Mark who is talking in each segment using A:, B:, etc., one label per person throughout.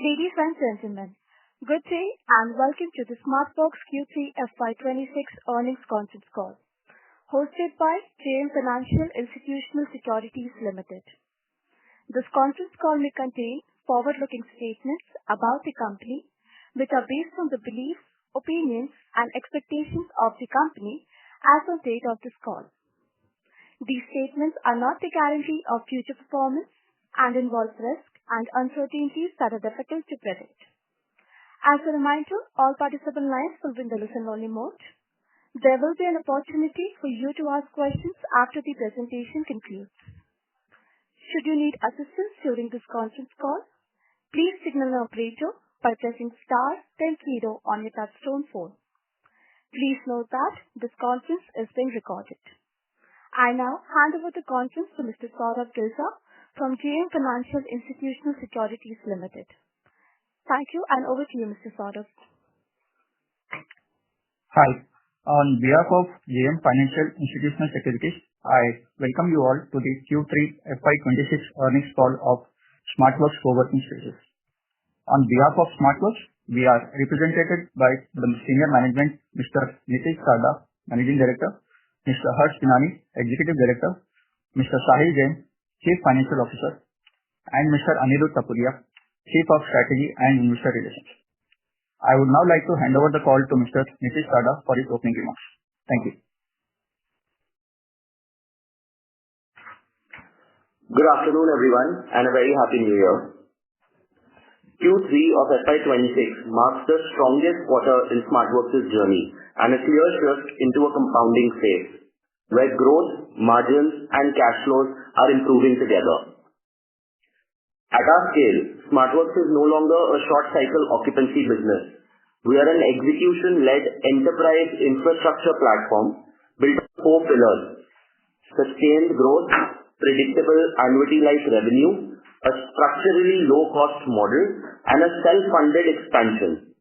A: Ladies and gentlemen, good day and welcome to the Smartworks Q3 FY26 earnings conference call, hosted by JM Financial Institutional Securities Limited. This conference call may contain forward-looking statements about the company, which are based on the beliefs, opinions, and expectations of the company as of the date of this call. These statements are not the guarantee of future performance and involve risks and uncertainties that are difficult to predict. As a reminder, all participant lines will be in the listen-only mode. There will be an opportunity for you to ask questions after the presentation concludes. Should you need assistance during this conference call, please signal an operator by pressing star then 0 on your touchtone phone. Please note that this conference is being recorded. I now hand over the conference to Mr. Saurabh Gilsa from JM Financial Institutional Securities Limited. Thank you, and over to you, Mr. Saurabh.
B: Hi. On behalf of JM Financial Institutional Securities, I welcome you all to the Q3 FY26 earnings call of Smartworks Coworking Spaces. On behalf of Smartworks, we are represented by the senior management, Mr. Nitish Sarda, Managing Director, Mr. Harsh Pinani, Executive Director, Mr. Sahil Jain, Chief Financial Officer, and Mr. Anirudh Tapuria, Chief of Strategy and Investor Relations. I would now like to hand over the call to Mr. Nitish Sarda for his opening remarks. Thank you.
C: Good afternoon, everyone, and a very happy new year. Q3 of FY26 marks the strongest quarter in Smartworks' journey and a clear shift into a compounding phase, where growth, margins, and cash flows are improving together. At our scale, Smartworks is no longer a short-cycle occupancy business. We are an execution-led enterprise infrastructure platform built on 4 pillars: sustained growth, predictable annuity-like revenue, a structurally low-cost model, and a self-funded expansion.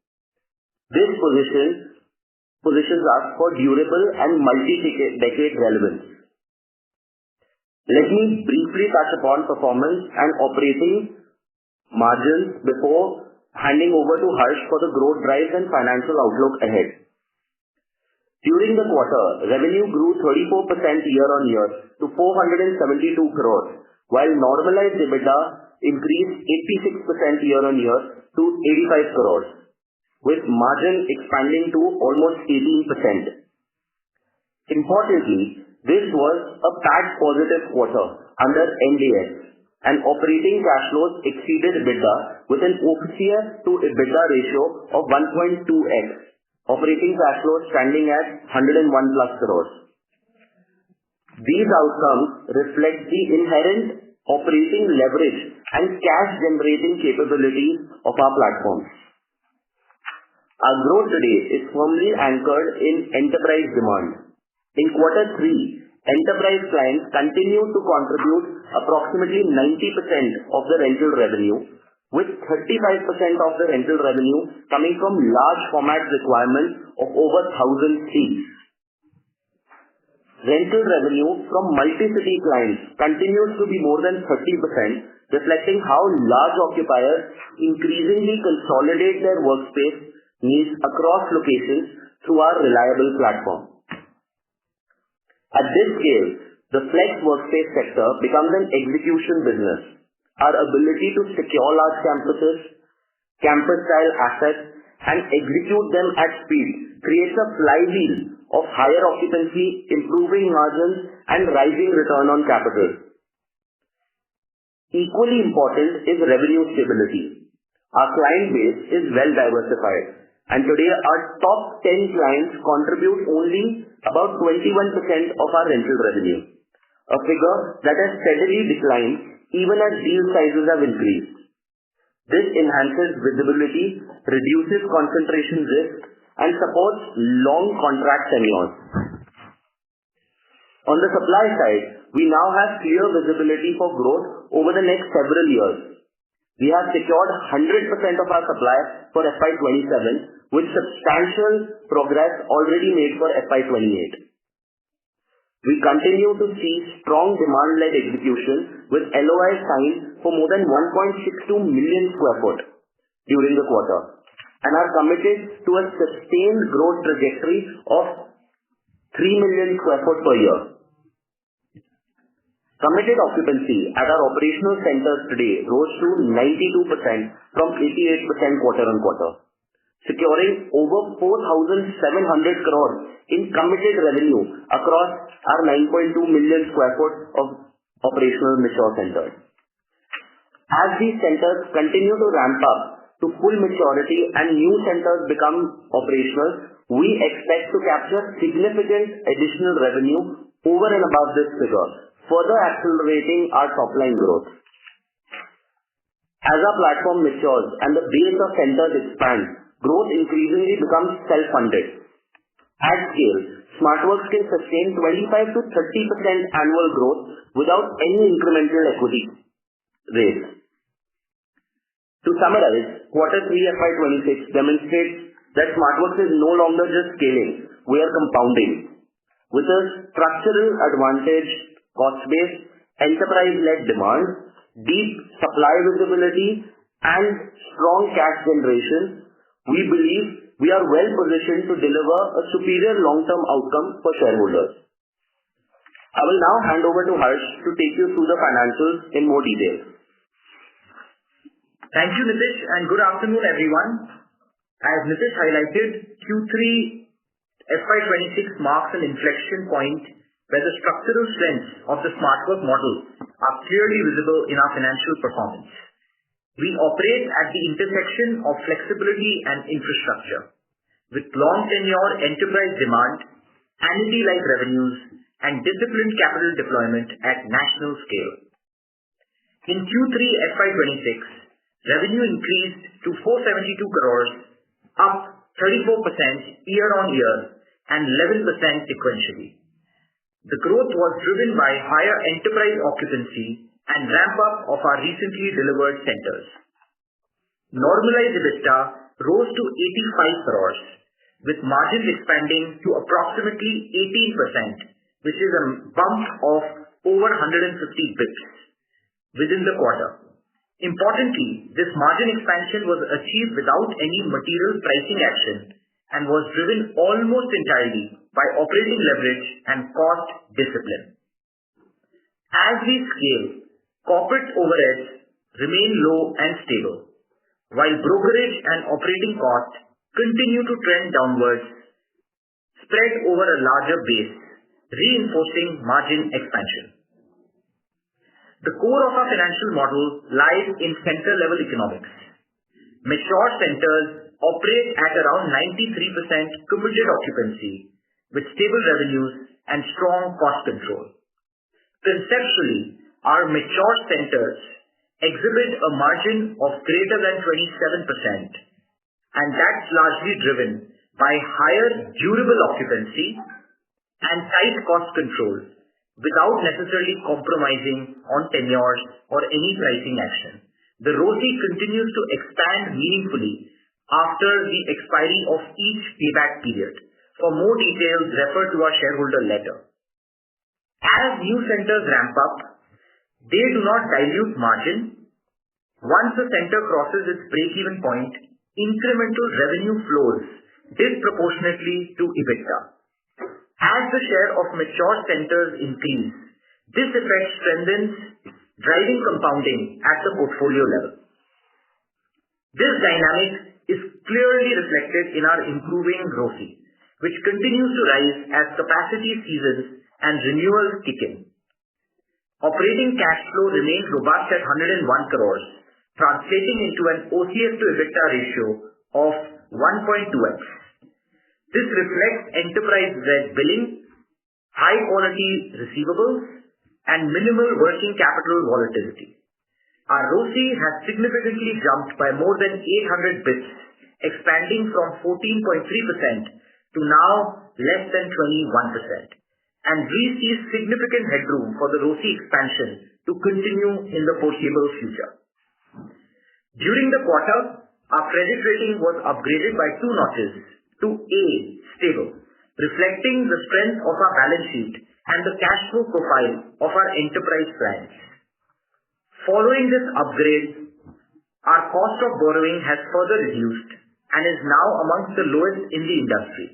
C: This positions us for durable and multi-decade relevance. Let me briefly touch upon performance and operating margins before handing over to Harsh for the growth drives and financial outlook ahead. During the quarter, revenue grew 34% year-on-year to 472 crores, while normalized EBITDA increased 86% year-on-year to 85 crores, with margin expanding to almost 18%. Importantly, this was a PAT positive quarter under NDS, and operating cash flows exceeded EBITDA with an OCF to EBITDA ratio of 1.2x, operating cash flows standing at 101 plus crores. These outcomes reflect the inherent operating leverage and cash generating capabilities of our platform. Our growth today is firmly anchored in enterprise demand. In Q3, enterprise clients continue to contribute approximately 90% of the rental revenue, with 35% of the rental revenue coming from large format requirements of over 1,000 seats. Rental revenue from multi-city clients continues to be more than 30%, reflecting how large occupiers increasingly consolidate their workspace needs across locations through our reliable platform. At this scale, the flex workspace sector becomes an execution business. Our ability to secure large campuses, campus-style assets, and execute them at speed creates a flywheel of higher occupancy, improving margins, and rising return on capital. Equally important is revenue stability. Our client base is well diversified, and today our top 10 clients contribute only about 21% of our rental revenue, a figure that has steadily declined even as deal sizes have increased. This enhances visibility, reduces concentration risk, and supports long contract tenures. On the supply side, we now have clear visibility for growth over the next several years. We have secured 100% of our supply for FY27, with substantial progress already made for FY28. We continue to see strong demand-led execution with LOI signed for more than 1.62 million square foot, during the quarter and are committed to a sustained growth trajectory of 3 million sq ft per year. Committed occupancy at our operational centers today rose to 92% from 88% quarter-on-quarter, securing over 4,700 crores in committed revenue across our 9.2 million sq ft of operational mature centers. As these centers continue to ramp up to full maturity and new centers become operational, we expect to capture significant additional revenue over and above this figure, further accelerating our top-line growth. As our platform matures and the base of centers expands, growth increasingly becomes self-funded. At scale, Smartworks can sustain 25 to 30% annual growth without any incremental equity raise. To summarize, Q3 FY26 demonstrates that Smartworks is no longer just scaling, we are compounding. With a structural advantage, cost base, enterprise-led demand, deep supply visibility, and strong cash generation, we believe we are well positioned to deliver a superior long-term outcome for shareholders. I will now hand over to Harsh to take you through the financials in more detail.
D: Thank you, Nitish, and good afternoon, everyone. As Nitish highlighted, Q3 FY26 marks an inflection point where the structural strengths of the Smartworks model are clearly visible in our financial performance. We operate at the intersection of flexibility and infrastructure, with long tenure enterprise demand, annuity-like revenues, and disciplined capital deployment at national scale. In Q3 FY26, revenue increased to 472 crores, up 34% year-on-year and 11% sequentially. The growth was driven by higher enterprise occupancy and ramp-up of our recently delivered centers. Normalized EBITDA rose to 85 crores, with margins expanding to approximately 18%, which is a bump of over 150 bps within the quarter. Importantly, this margin expansion was achieved without any material pricing action and was driven almost entirely by operating leverage and cost discipline. As we scale, corporate overheads remain low and stable, while brokerage and operating costs continue to trend downwards, spread over a larger base, reinforcing margin expansion. The core of our financial model lies in center-level economics. Mature centers operate at around 93% committed occupancy, with stable revenues and strong cost control. Conceptually, our mature centers exhibit a margin of greater than 27%, and that's largely driven by higher durable occupancy and tight cost control, without necessarily compromising on tenures or any pricing action. The ROCE continues to expand meaningfully after the expiry of each payback period. For more details, refer to our shareholder letter. As new centers ramp up, they do not dilute margin. Once a center crosses its break-even point, incremental revenue flows disproportionately to EBITDA. As the share of mature centers increase, this effect strengthens, driving compounding at the portfolio level. This dynamic is clearly reflected in our improving ROCE, which continues to rise as capacity seasons and renewals kick in. Operating cash flow remains robust at 101 crores, translating into an OCF to EBITDA ratio of 1.2x. This reflects enterprise-led billing, high-quality receivables, and minimal working capital volatility. Our ROCE has significantly jumped by more than 800 bps, expanding from 14.3% to now less than 21%. And we see significant headroom for the ROCE expansion to continue in the foreseeable future. During the quarter, our credit rating was upgraded by 2 notches to A, stable, reflecting the strength of our balance sheet and the cash flow profile of our enterprise clients. Following this upgrade, our cost of borrowing has further reduced and is now amongst the lowest in the industry.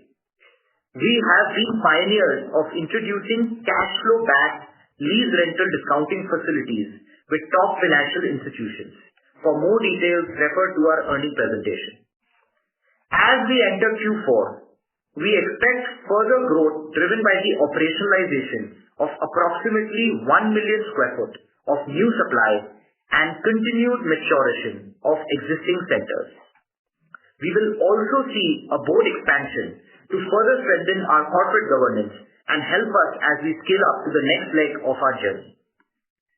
D: We have been pioneers of introducing cash flow-backed lease rental discounting facilities with top financial institutions. For more details, refer to our earnings presentation. As we enter Q4, we expect further growth driven by the operationalization of approximately 1 million sq ft of new supply and continued maturation of existing centers. We will also see a board expansion to further strengthen our corporate governance and help us as we scale up to the next leg of our journey.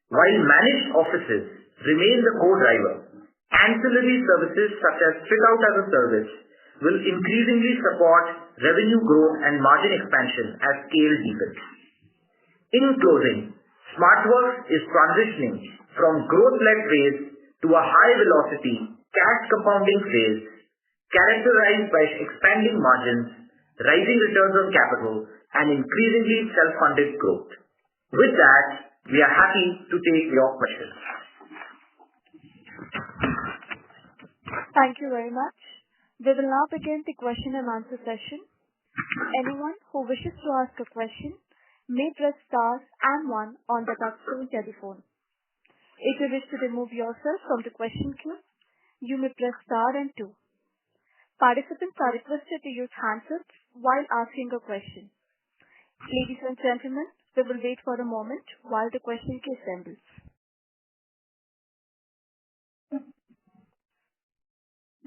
D: While managed offices remain the core driver, ancillary services such as fit-out as a service will increasingly support revenue growth and margin expansion as scale deepens. In closing, Smartworks is transitioning from growth-led phase to a high-velocity cash compounding phase characterized by expanding margins, rising returns on capital, and increasingly self-funded growth. With that, we are happy to take your questions.
A: Thank you very much. We will now begin the question and answer session. Anyone who wishes to ask a question may press star and 1 on the touchtone telephone. If you wish to remove yourself from the question queue, you may press star and 2. Participants are requested to use handsets while asking a question. Ladies and gentlemen, we will wait for a moment while the question queue assembles.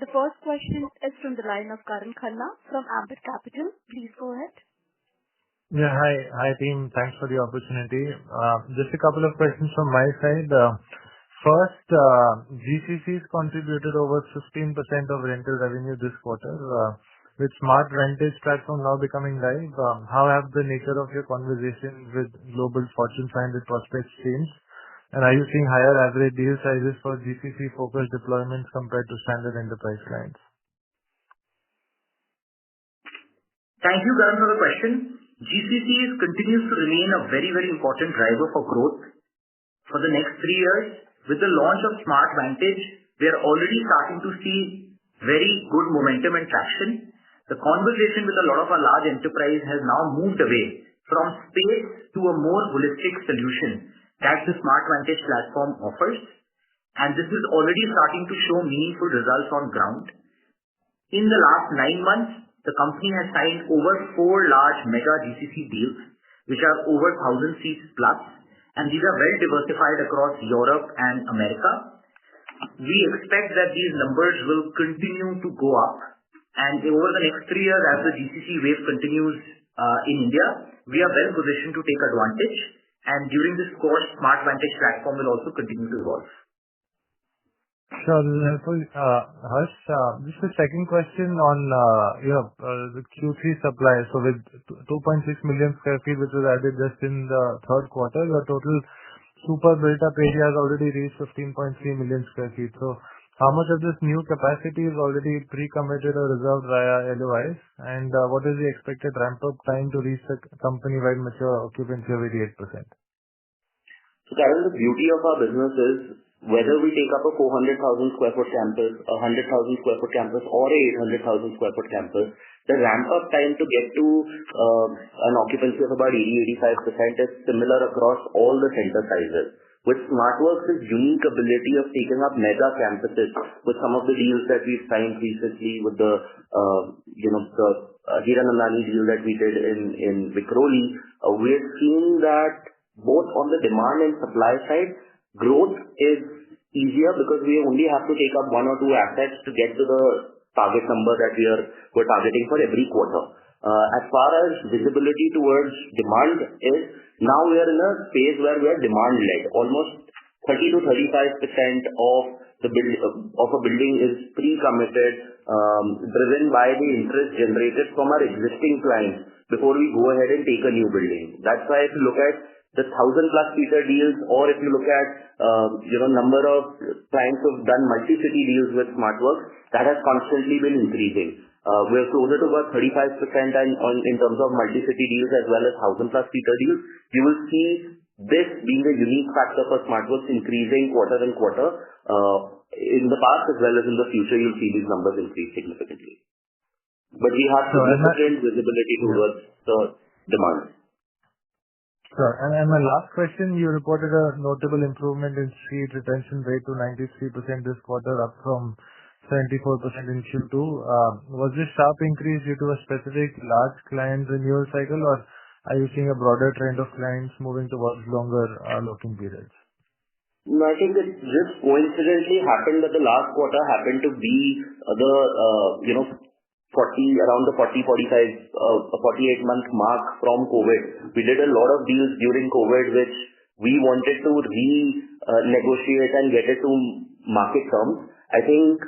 A: The first question is from the line of Karan Khanna from Ambit Capital. Please go ahead.
E: Yeah, hi team. Thanks for the opportunity. Just a couple of questions from my side. First, GCCs contributed over 15% of rental revenue this quarter. With Smart Vantage platform now becoming live, how have the nature of your conversations with global Fortune 500 prospects changed? And are you seeing higher average deal sizes for GCC-focused deployments compared to standard enterprise clients?
D: Thank you, Karan, for the question. GCCs continues to remain a very, very important driver for growth for the next 3 years. With the launch of Smart Vantage, we are already starting to see very good momentum and traction. The conversation with a lot of our large enterprise has now moved away from space to a more holistic solution that the Smart Vantage platform offers. And this is already starting to show meaningful results on ground. In the last 9 months, the company has signed over 4 large mega GCC deals, which are over 1,000 seats plus, and these are well diversified across Europe and America. We expect that these numbers will continue to go up, and over the next 3 years, as the GCC wave continues in India, we are well positioned to take advantage, and during this course, Smart Vantage platform will also continue to evolve.
E: Sure. Harsh, just a second question on the Q3 supply. So with 2.6 million sq ft, which was added just in the third quarter, your total super built-up area has already reached 15.3 million sq ft. So how much of this new capacity is already pre-committed or reserved via LOIs? And what is the expected ramp-up time to reach the company-wide mature occupancy of 88%?
C: So, Karan, the beauty of our business is whether we take up a 400,000 sq ft campus, a 100,000 sq ft campus, or a 800,000 sq ft campus, the ramp-up time to get to an occupancy of about 80-85% is similar across all the center sizes. With Smartworks' unique ability of taking up mega campuses, with some of the deals that we've signed recently, with the Hiranandani deal that we did in Vikhroli, we're seeing that both on the demand and supply side, growth is easier because we only have to take up 1 or 2 assets to get to the target number that we're targeting for every quarter. As far as visibility towards demand is, now we are in a phase where we are demand-led. Almost 30-35% of a building is pre-committed, driven by the interest generated from our existing clients before we go ahead and take a new building. That's why if you look at the 1,000+ seater deals, or if you look at number of clients who've done multi-city deals with Smartworks, that has constantly been increasing. We're closer to about 35% in terms of multi-city deals as well as 1,000+ seater deals. You will see this being a unique factor for Smartworks increasing quarter on quarter. in the past as well as in the future, you'll see these numbers increase significantly. But we have significant visibility towards the demand.
E: Sure. And my last question, you reported a notable improvement in seat retention rate to 93% this quarter, up from 74% in Q2. Was this sharp increase due to a specific large client renewal cycle, or are you seeing a broader trend of clients moving towards longer locking periods?
C: No, I think it just coincidentally happened that the last quarter happened to be around the 48-month mark from COVID. We did a lot of deals during COVID, which we wanted to renegotiate and get it to market terms. I think,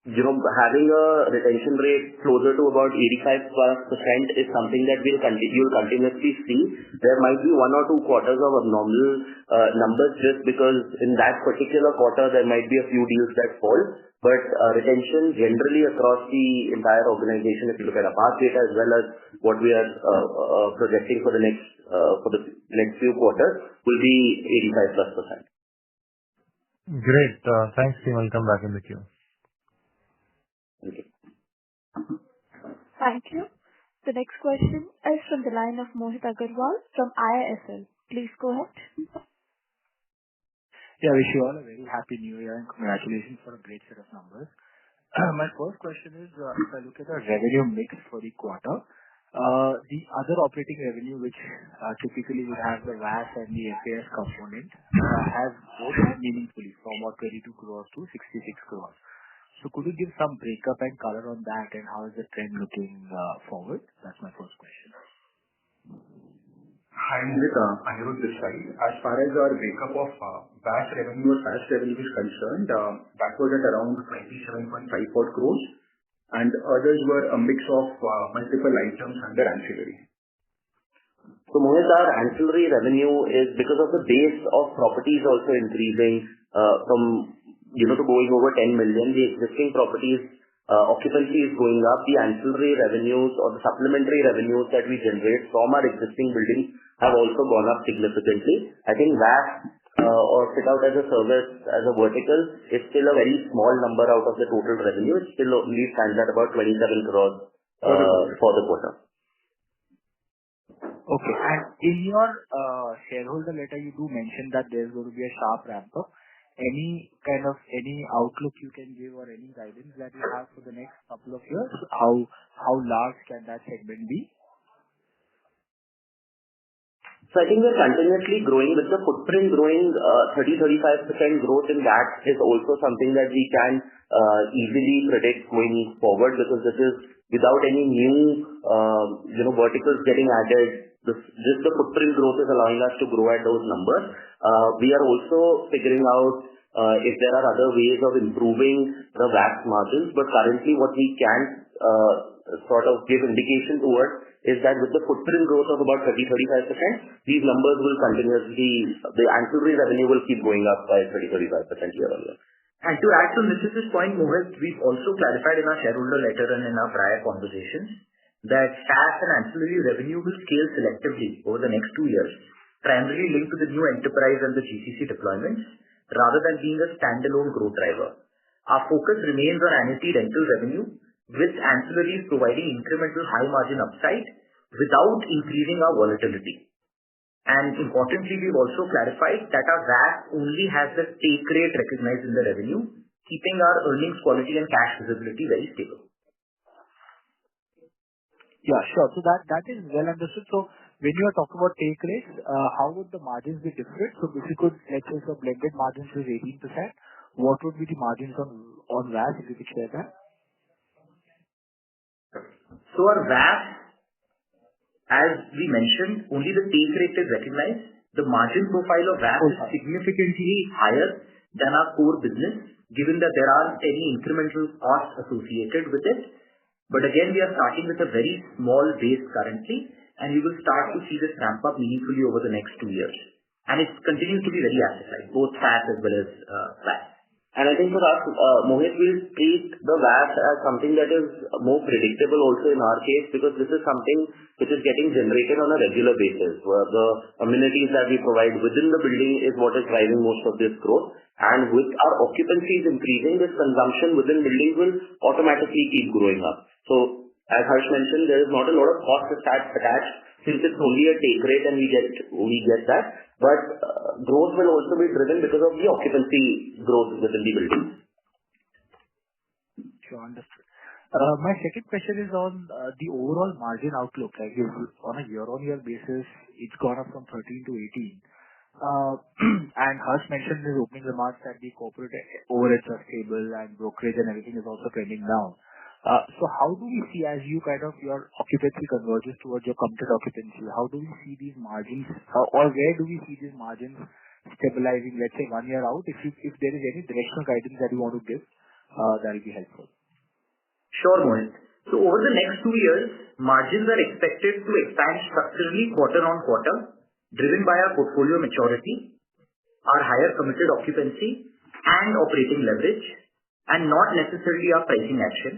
C: having a retention rate closer to about 85% is something that you'll continuously see. There might be 1 or 2 quarters of abnormal numbers just because in that particular quarter there might be a few deals that fall. But retention generally across the entire organization, if you look at our past data as well as what we are projecting for the next few quarters, will be 85+%.
E: Great. Thanks, team. I'll come back in the queue.
C: Thank you.
A: Thank you. The next question is from the line of Mohit Agarwal from IIFL. Please go ahead.
F: Yeah, wish you all a very happy new year and congratulations for a great set of numbers. My first question is, if I look at the revenue mix for the quarter, the other operating revenue, which typically would have the VAS and the FAS component, has grown meaningfully from about 22 crores to 66 crores. So could you give some breakup and color on that, and how is the trend looking forward? That's my first question.
G: Hi, Anirudh this side. As far as our breakup of VAS revenue or SaaS revenue is concerned, that was at around 27.54 crores, and others were a mix of multiple items under ancillary.
C: So Mohit, our ancillary revenue is because of the base of properties also increasing from to going over 10 million. The existing properties occupancy is going up. The ancillary revenues or the supplementary revenues that we generate from our existing buildings have also gone up significantly. I think VAS or fit out as a service, as a vertical, is still a very small number out of the total revenue. It still only stands at about 27 crores for the quarter.
F: Okay. And in your shareholder letter, you do mention that there's going to be a sharp ramp up. Any outlook you can give or any guidance that you have for the next couple of years? How large can that segment be?
C: So I think we're continuously growing. With the footprint growing, 30-35% growth in that is also something that we can easily predict going forward, because this is without any new verticals getting added. Just the footprint growth is allowing us to grow at those numbers. We are also figuring out if there are other ways of improving the VAS margins, but currently what we can sort of give indication towards is that with the footprint growth of about 30-35%, these numbers will continuously, the ancillary revenue will keep going up by 30-35% year on year.
D: And to add to Nishith's point, Mohit, we've also clarified in our shareholder letter and in our prior conversations that SaaS and ancillary revenue will scale selectively over the next 2 years, primarily linked to the new enterprise and the GCC deployments, rather than being a standalone growth driver. Our focus remains on annuity rental revenue, with ancillaries providing incremental high margin upside without increasing our volatility. And importantly, we've also clarified that our VAS only has the take rate recognized in the revenue, keeping our earnings quality and cash visibility very stable.
F: Yeah, sure. So that is well understood. So when you are talking about take rates, how would the margins be different? So if you could, let's say, the blended margins is 18%, what would be the margins on VAS, if you could share that?
D: So our VAS, as we mentioned, only the take rate is recognized. The margin profile of VAS is significantly higher than our core business, given that there aren't any incremental costs associated with it. But again, we are starting with a very small base currently, and we will start to see this ramp up meaningfully over the next 2 years. And it continues to be very asset-light, both SaaS as well as VAS.
C: I think for us, Mohit, we'll treat the VAS as something that is more predictable also in our case, because this is something which is getting generated on a regular basis, where the amenities that we provide within the building is what is driving most of this growth. And with our occupancies increasing, this consumption within buildings will automatically keep growing up. So as Harsh mentioned, there is not a lot of cost attached since it's only a take rate and we get that. But growth will also be driven because of the occupancy growth within the building.
F: Sure, understood. My second question is on the overall margin outlook. Like on a year-on-year basis, it's gone up from 13 to 18. And Harsh mentioned in his opening remarks that the corporate overheads are stable and brokerage and everything is also trending down. So how do we see, as you your occupancy converges towards your committed occupancy, how do we see these margins, or where do we see these margins stabilizing, let's say 1 year out? If there is any directional guidance that you want to give, that will be helpful.
D: Sure, Mohit. So over the next 2 years, margins are expected to expand structurally quarter on quarter, driven by our portfolio maturity, our higher committed occupancy, and operating leverage, and not necessarily our pricing action.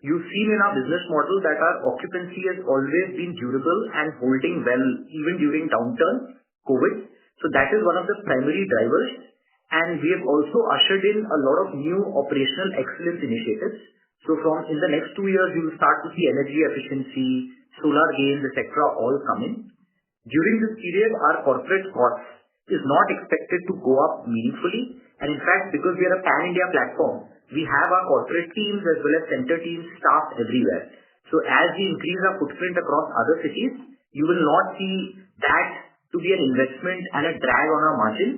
D: You've seen in our business model that our occupancy has always been durable and holding well even during downturn, COVID. So that is one of the primary drivers. And we have also ushered in a lot of new operational excellence initiatives. So from in the next 2 years, you will start to see energy efficiency, solar gains, etc. all come in. During this period, our corporate costs is not expected to go up meaningfully. And in fact, because we are a pan-India platform, we have our corporate teams as well as center teams staffed everywhere. So as we increase our footprint across other cities, you will not see that to be an investment and a drag on our margin.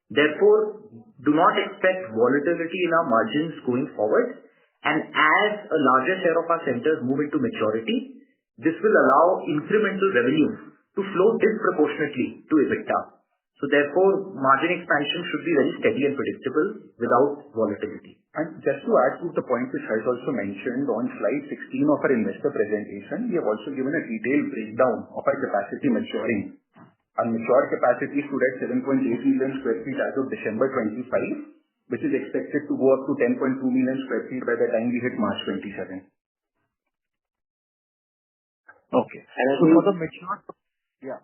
D: Therefore, do not expect volatility in our margins going forward. And as a larger share of our centers move into maturity, this will allow incremental revenue to flow disproportionately to EBITDA. So therefore, margin expansion should be very steady and predictable without volatility.
G: And just to add to the point which Harsh also mentioned, on slide 16 of our investor presentation, we have also given a detailed breakdown of our capacity maturing. Our mature capacity stood at 7.8 million square feet as of December 25, which is expected to go up to 10.2 million square feet by the time we hit March 27.
F: Okay. And so for the mature, yeah.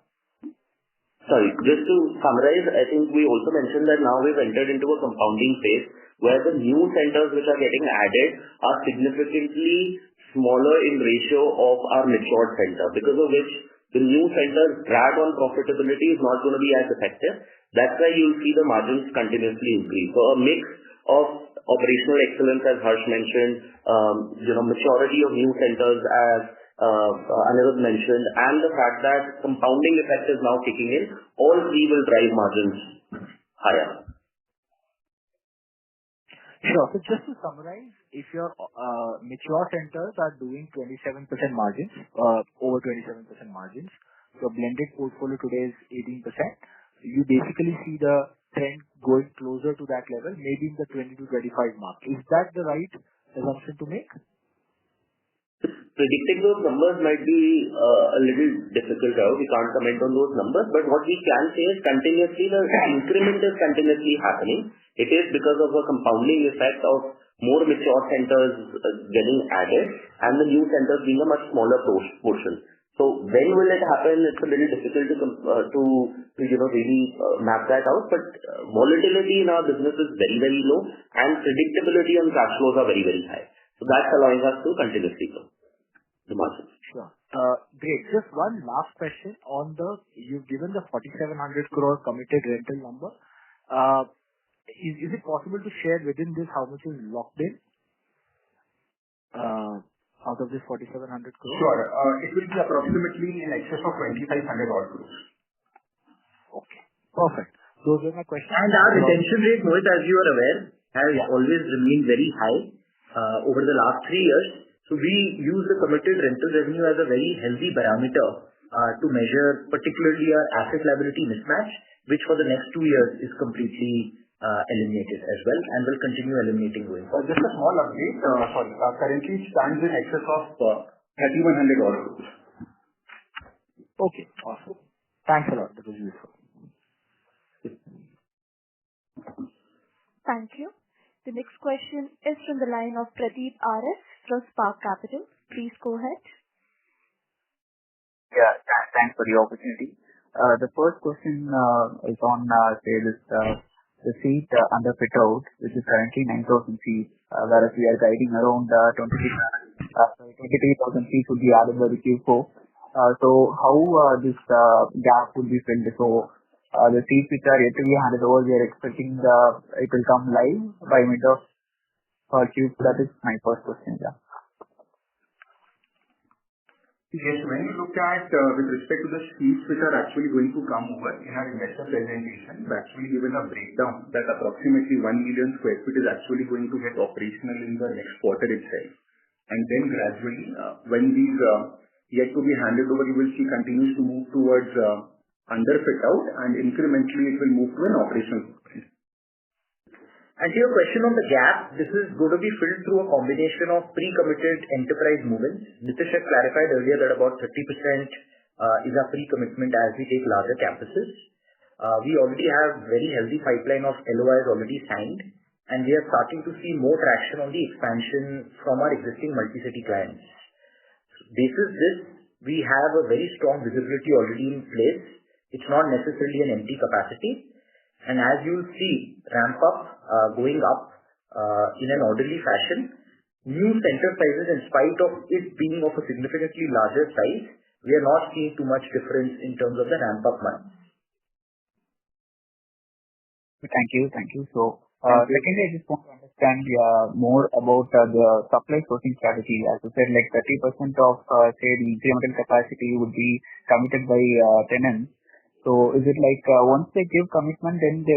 C: Sorry, just to summarize, I think we also mentioned that now we've entered into a compounding phase where the new centers which are getting added are significantly smaller in ratio of our matured center, because of which the new centers' drag on profitability is not going to be as effective. That's why you'll see the margins continuously increase. So a mix of operational excellence, as Harsh mentioned, maturity of new centers, as Anirudh mentioned, and the fact that compounding effect is now kicking in, all three will drive margins higher.
F: Sure. So just to summarize, if your mature centers are doing 27% margins, over 27% margins, your blended portfolio today is 18%, you basically see the trend going closer to that level, maybe in the 20 to 25 mark. Is that the right assumption to make?
C: Predicting those numbers might be a little difficult now. We can't comment on those numbers, but what we can say is continuously the increment is continuously happening. It is because of a compounding effect of more mature centers getting added and the new centers being a much smaller portion. So when will it happen? It's a little difficult to really map that out. But volatility in our business is very, very low, and predictability on cash flows are very, very high. So that's allowing us to continuously grow the margins.
F: Sure. Great. Just one last question on you've given the 4,700 crore committed rental number. Is it possible to share within this how much is locked in out of this 4,700 crore?
G: Sure. It will be approximately in excess of 2,500 odd crores.
F: Okay. Perfect. Those are my questions.
D: And our retention rate, Mohit, as you are aware, has always remained very high over the last 3 years. So we use the committed rental revenue as a very healthy parameter to measure particularly our asset liability mismatch, which for the next 2 years is completely eliminated as well and will continue eliminating going forward.
G: Just a small update. Currently it stands in excess of 3,100 odd crores.
F: Okay. Awesome. Thanks a lot. That was useful.
A: Thank you. The next question is from the line of Pradeep RS from Spark Capital. Please go ahead.
H: Yeah, thanks for the opportunity. The first question is on, the seat under fit out, which is currently 9,000 seats, whereas we are guiding around 23,000 seats would be added by the Q4. So how this gap would be filled? So the seats which are yet to be handed over, we are expecting it will come live by mid of Q4. That is my first question. Yeah.
G: Yes, when you look at with respect to the seats which are actually going to come over in our investor presentation, we've actually given a breakdown that approximately 1 million square feet is actually going to get operational in the next quarter itself. And then gradually, when these yet to be handed over, you will see continues to move towards under fit out, and incrementally it will move to an operational footprint.
D: And to your question on the gap, this is going to be filled through a combination of pre-committed enterprise movements. Nitish had clarified earlier that about 30% is our pre-commitment as we take larger campuses. We already have very healthy pipeline of LOIs already signed, and we are starting to see more traction on the expansion from our existing multi-city clients. Basis this, we have a very strong visibility already in place. It's not necessarily an empty capacity. And as you'll see, ramp up going up in an orderly fashion. New center sizes, in spite of it being of a significantly larger size, we are not seeing too much difference in terms of the ramp up months.
H: Thank you. So, secondly, I just want to understand more about the supply sourcing strategy. As you said, like 30% of say the incremental capacity would be committed by tenants. So is it like once they give commitment, then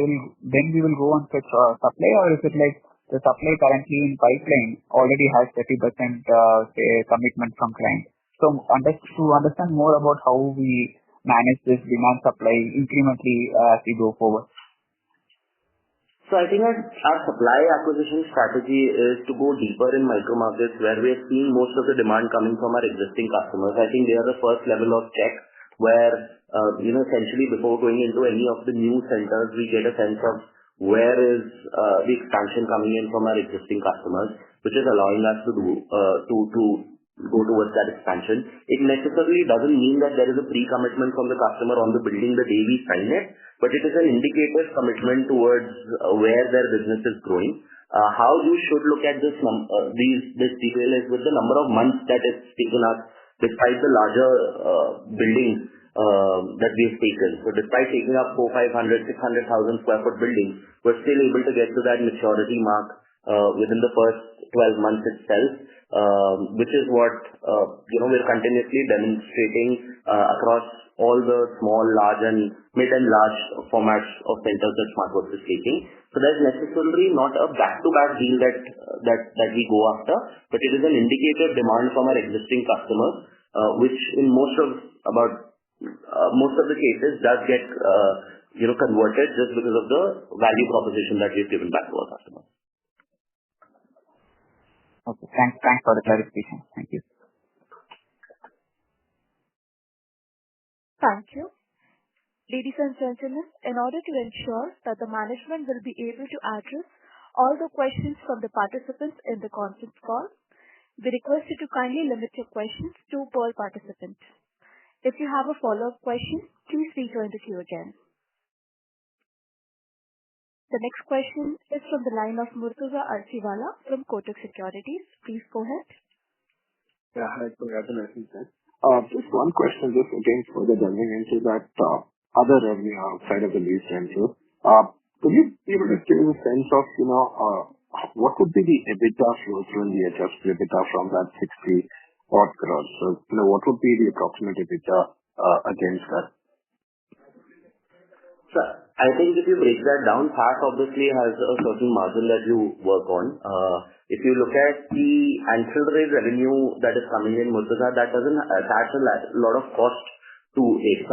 H: we will go on fetch supply, or is it like the supply currently in pipeline already has 30% say commitment from client? So to understand more about how we manage this demand supply incrementally as we go forward.
C: So I think our supply acquisition strategy is to go deeper in micro markets where we are seeing most of the demand coming from our existing customers. I think they are the first level of check where essentially before going into any of the new centers, we get a sense of where is the expansion coming in from our existing customers, which is allowing us to go towards that expansion. It necessarily doesn't mean that there is a pre-commitment from the customer on the building the day we sign it, but it is an indicative commitment towards where their business is growing. How you should look at this detail is with the number of months that it's taken us, despite the larger buildings that we have taken. So despite taking up 400, 500, 600,000 square foot buildings, we're still able to get to that maturity mark within the first 12 months itself, which is what we're continuously demonstrating across all the small, large and mid and large formats of centers that Smartworks is taking. So there's necessarily not a back-to-back deal that we go after, but it is an indicative demand from our existing customers, which in most of the cases does get converted just because of the value proposition that we've given back to our customers.
H: Okay, thanks for the clarification. Thank you.
A: Thank you. Ladies and gentlemen, in order to ensure that the management will be able to address all the questions from the participants in the conference call, we request you to kindly limit your questions to per participant. If you have a follow-up question, please rejoin the queue again. The next question is from the line of Murtuza Arsiwalla from Kotak Securities. Please go ahead.
I: Yeah, hi, congratulations. Just one question, just again further delving into that other revenue outside of the lease rental. Could you be able to give us a sense of, what would be the EBITDA flow through and the adjusted EBITDA from that 60 odd crores? So, what would be the approximate EBITDA against that?
C: So I think if you break that down, SaaS obviously has a certain margin that you work on. If you look at the ancillary revenue that is coming in, Murtuza, that doesn't attach a lot of cost to it.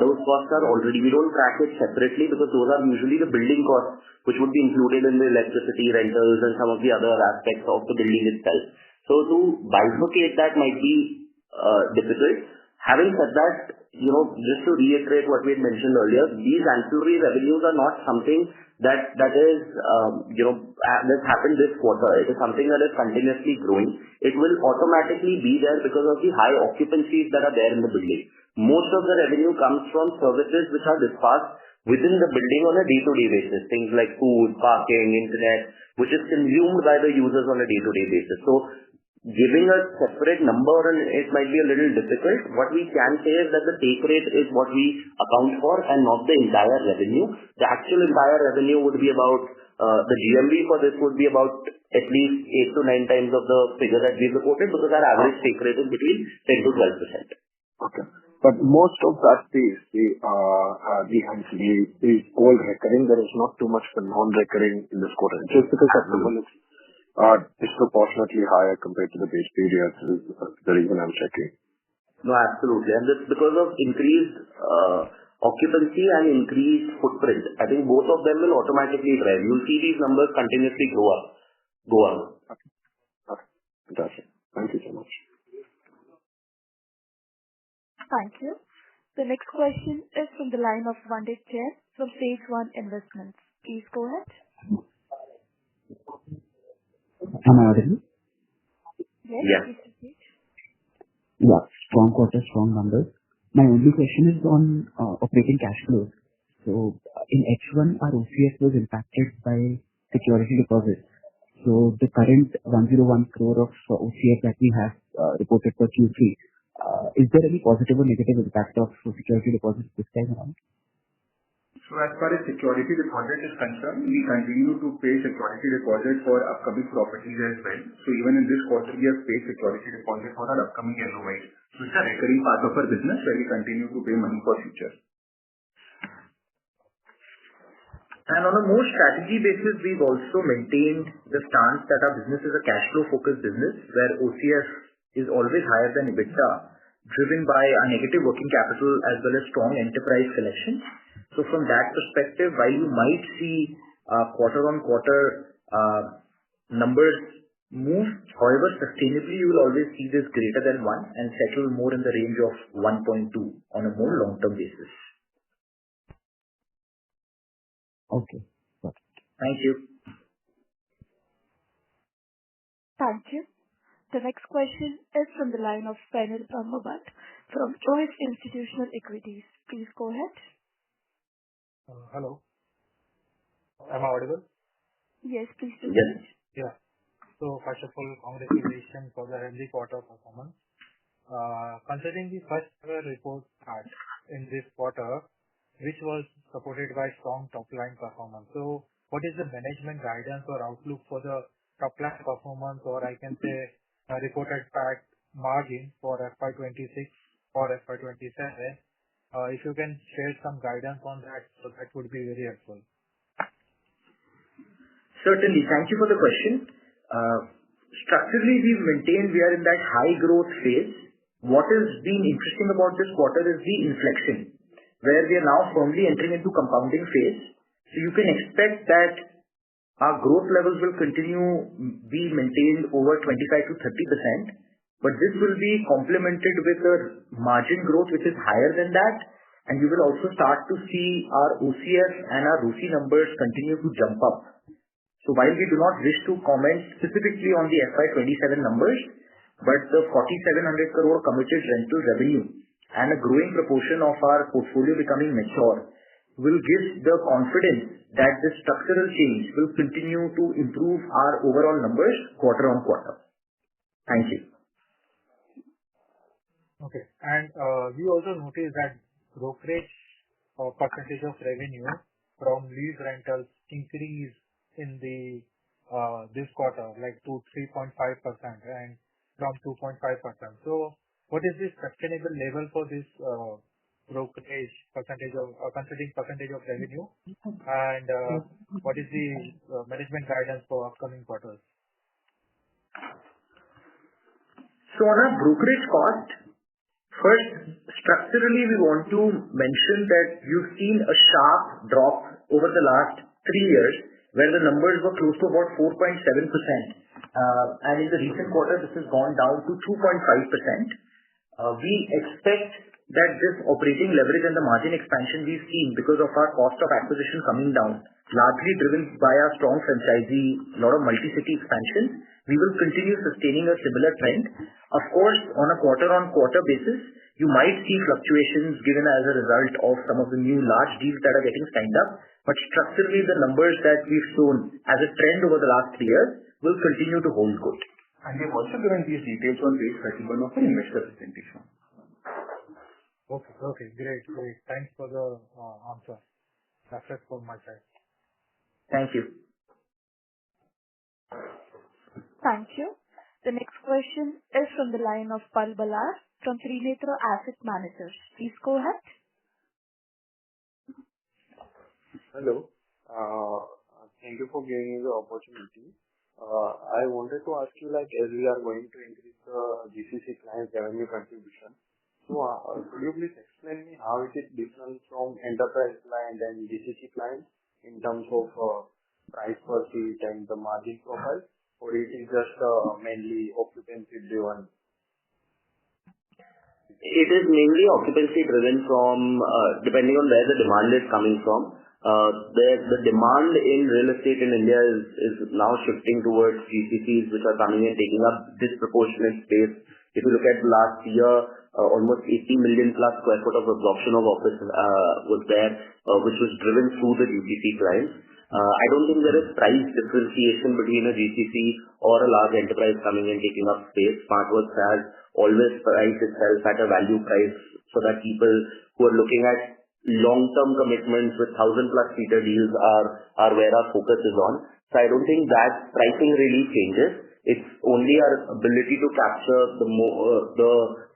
C: Those costs are already, we don't track it separately because those are usually the building costs, which would be included in the electricity rentals and some of the other aspects of the building itself. So to bifurcate that might be difficult. Having said that, just to reiterate what we had mentioned earlier, these ancillary revenues are not something that that's happened this quarter. It is something that is continuously growing. It will automatically be there because of the high occupancies that are there in the building. Most of the revenue comes from services which are dispatched within the building on a day-to-day basis. Things like food, parking, internet, which is consumed by the users on a day-to-day basis. So giving a separate number on it might be a little difficult. What we can say is that the take rate is what we account for and not the entire revenue. The actual entire revenue would be about, the GMV for this would be about at least 8 to 9 times of the figure that we've reported, because our average take rate is between 10 to 12%.
I: Okay. But most of that piece, the ancillary is all recurring. There is not too much for non-recurring in this quarter. Just because that number is disproportionately higher compared to the base periods is the reason I'm checking.
C: No, absolutely. And that's because of increased occupancy and increased footprint. I think both of them will automatically drive. You'll see these numbers continuously go up.
I: Okay. Fantastic. Thank you so much.
A: Thank you. The next question is from the line of Vandit Jain from Stage One Investments. Please go ahead.
J: Am I audible?
A: Yes.
C: Yeah.
A: Please repeat.
J: Yeah. Strong quarter, strong numbers. My only question is on operating cash flows. So in H1, our OCF was impacted by security deposits. So the current 101 crore of OCF that we have reported for Q3, is there any positive or negative impact of security deposits this time around?
G: So as far as security deposit is concerned, we continue to pay security deposit for upcoming properties as well. So even in this quarter, we have paid security deposit for our upcoming LOIs. So it's a recurring part of our business where we continue to pay money for future.
D: And on a more strategy basis, we've also maintained the stance that our business is a cash flow focused business where OCF is always higher than EBITDA, driven by our negative working capital as well as strong enterprise collections. So from that perspective, while you might see quarter-on-quarter numbers move, however, sustainably you will always see this greater than 1 and settle more in the range of 1.2 on a more long-term basis.
J: Okay. Got it.
D: Thank you.
A: Thank you. The next question is from the line of Fenil Brahmabat from Choice Institutional Equities. Please go ahead.
E: Hello. Am I audible?
A: Yes, please do.
C: Yes.
E: Yeah. So first of all, congratulations for the healthy quarter performance. Considering the first ever report card in this quarter, which was supported by strong top line performance. So what is the management guidance or outlook for the top line performance, or I can say reported PAT margin for FY26 or FY27? If you can share some guidance on that, so that would be very helpful.
D: Certainly. Thank you for the question. Structurally, we've maintained we are in that high growth phase. What has been interesting about this quarter is the inflection, where we are now firmly entering into compounding phase. So you can expect that our growth levels will continue be maintained over 25 to 30%, but this will be complemented with a margin growth which is higher than that, and you will also start to see our OCF and our ROCE numbers continue to jump up. So while we do not wish to comment specifically on the FY27 numbers, but the 4,700 crore committed rental revenue and a growing proportion of our portfolio becoming mature will give the confidence that this structural change will continue to improve our overall numbers quarter on quarter. Thank you.
E: Okay. And we also noticed that brokerage or percentage of revenue from lease rentals increase in the this quarter, like to 3.5% and from 2.5%. So what is the sustainable level for this brokerage percentage of considering percentage of revenue, and what is the management guidance for upcoming quarters?
D: So on our brokerage cost, first, structurally, we want to mention that you've seen a sharp drop over the last 3 years, where the numbers were close to about 4.7%. And in the recent quarter, this has gone down to 2.5%. We expect that this operating leverage and the margin expansion we've seen because of our cost of acquisition coming down, largely driven by our strong franchisee, a lot of multi-city expansion, we will continue sustaining a similar trend. Of course, on a quarter-on-quarter basis, you might see fluctuations given as a result of some of the new large deals that are getting signed up. But structurally, the numbers that we've shown as a trend over the last 3 years will continue to hold good.
G: And we have also given these details on page 31 of our investor presentation.
E: Okay, great. Thanks for the answer. That's it from my side.
D: Thank you.
A: Thank you. The next question is from the line of Pal Balar from Trinetra Asset Managers. Please go ahead.
K: Hello. Thank you for giving me the opportunity. I wanted to ask you, as we are going to increase the GCC client revenue contribution, so could you please explain me how it is different from enterprise client and GCC clients in terms of price per seat and the margin profile, or it is just mainly occupancy driven?
C: It is mainly occupancy driven from, depending on where the demand is coming from. The demand in real estate in India is now shifting towards GCCs, which are coming and taking up disproportionate space. If you look at last year, almost 80 million plus square foot of absorption of office was there, which was driven through the GCC clients. I don't think there is price differentiation between a GCC or a large enterprise coming and taking up space. Smartworks has always priced itself at a value price so that people who are looking at long-term commitments with 1,000 plus seater deals are where our focus is on. So I don't think that pricing really changes. It's only our ability to capture the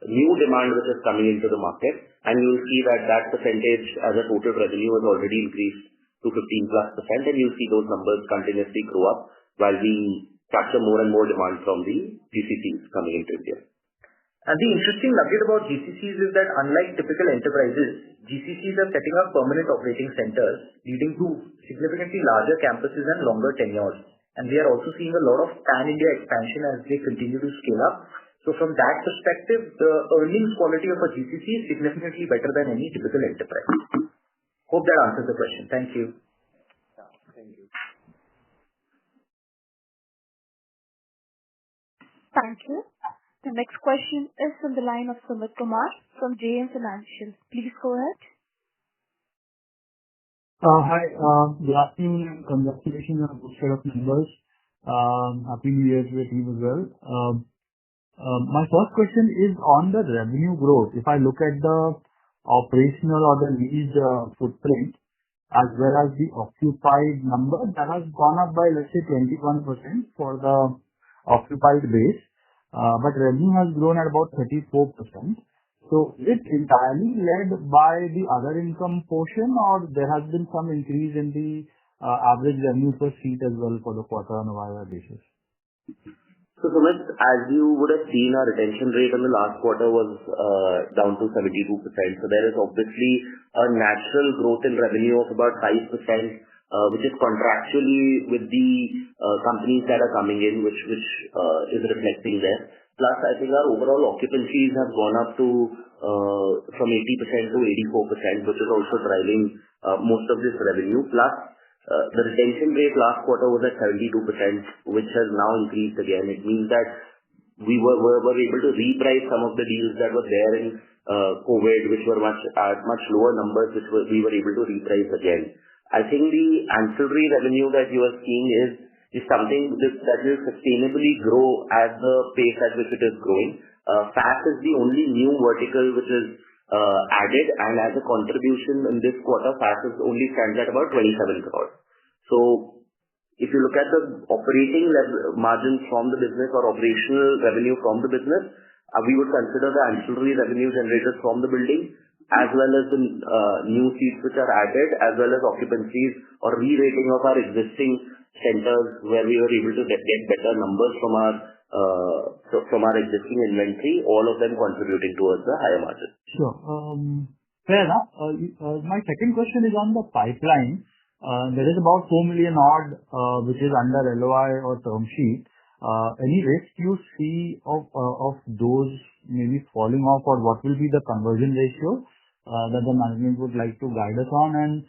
C: new demand which is coming into the market, and you'll see that percentage as a total revenue has already increased to 15+%, and you'll see those numbers continuously grow up while we capture more and more demand from the GCCs coming into India.
D: And the interesting nugget about GCCs is that unlike typical enterprises, GCCs are setting up permanent operating centers, leading to significantly larger campuses and longer tenures. And we are also seeing a lot of pan-India expansion as they continue to scale up. So from that perspective, the earnings quality of a GCC is significantly better than any typical enterprise. Hope that answers the question. Thank you.
K: Yeah, thank you.
A: Thank you. The next question is from the line of Sumit Kumar from JM Financial. Please go ahead.
L: Hi, good afternoon and congratulations on a good set of numbers. Happy New Year to your team as well. My first question is on the revenue growth. If I look at the operational or the leased footprint as well as the occupied number, that has gone up by, let's say, 21% for the occupied base. But revenue has grown at about 34%. So is it entirely led by the other income portion, or there has been some increase in the average revenue per seat as well for the quarter on a YoY basis?
C: So Sumit, as you would have seen, our retention rate in the last quarter was down to 72%. So there is obviously a natural growth in revenue of about 5%, which is contractually with the companies that are coming in, which is reflecting there. Plus, I think our overall occupancies have gone up to from 80% to 84%, which is also driving most of this revenue. Plus, the retention rate last quarter was at 72%, which has now increased again. It means that we were able to reprice some of the deals that were there in COVID, which were at much lower numbers, which we were able to reprice again. I think the ancillary revenue that you are seeing is something that will sustainably grow at the pace at which it is growing. FAS is the only new vertical which is added, and as a contribution in this quarter, FAS only stands at about 27 crores. So if you look at the operating margins from the business or operational revenue from the business, we would consider the ancillary revenue generated from the building as well as the new seats which are added, as well as occupancies or re-rating of our existing centers where we were able to get better numbers from our existing inventory, all of them contributing towards the higher margin.
L: Sure. Fair enough. My second question is on the pipeline. There is about 4 million odd, which is under LOI or term sheet. Any risk you see of those maybe falling off, or what will be the conversion ratio that the management would like to guide us on? And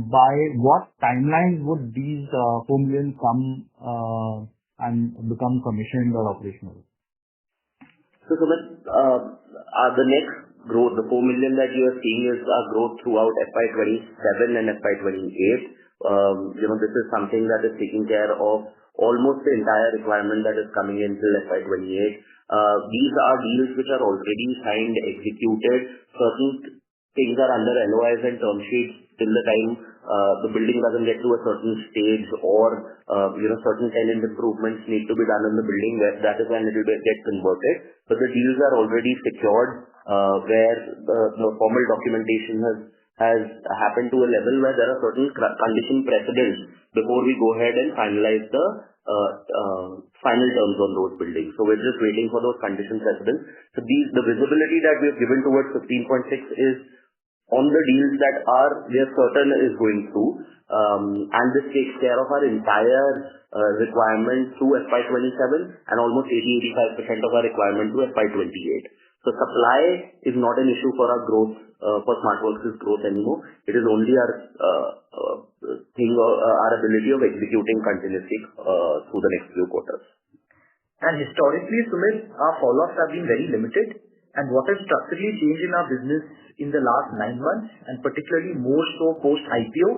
L: by what timelines would these 4 million come and become commissioned or operational?
C: So Sumit, the next growth, the 4 million that you are seeing is our growth throughout FY27 and FY28. This is something that is taking care of almost the entire requirement that is coming in till FY28. These are deals which are already signed, executed. Certain things are under LOIs and term sheets till the time the building doesn't get to a certain stage, or certain tenant improvements need to be done in the building. That is when it will get converted. But the deals are already secured, where the formal documentation has happened to a level where there are certain condition precedents before we go ahead and finalize the final terms on those buildings. So we're just waiting for those condition precedents. So the visibility that we have given towards 15.6 is on the deals that we are certain is going through, and this takes care of our entire requirement through FY27 and almost 80-85% of our requirement through FY28. So supply is not an issue for our growth, for Smartworks' growth anymore. It is only our ability of executing continuously through the next few quarters.
D: And historically, Sumit, our follow-ups have been very limited. And what has structurally changed in our business in the last 9 months, and particularly more so post-IPO,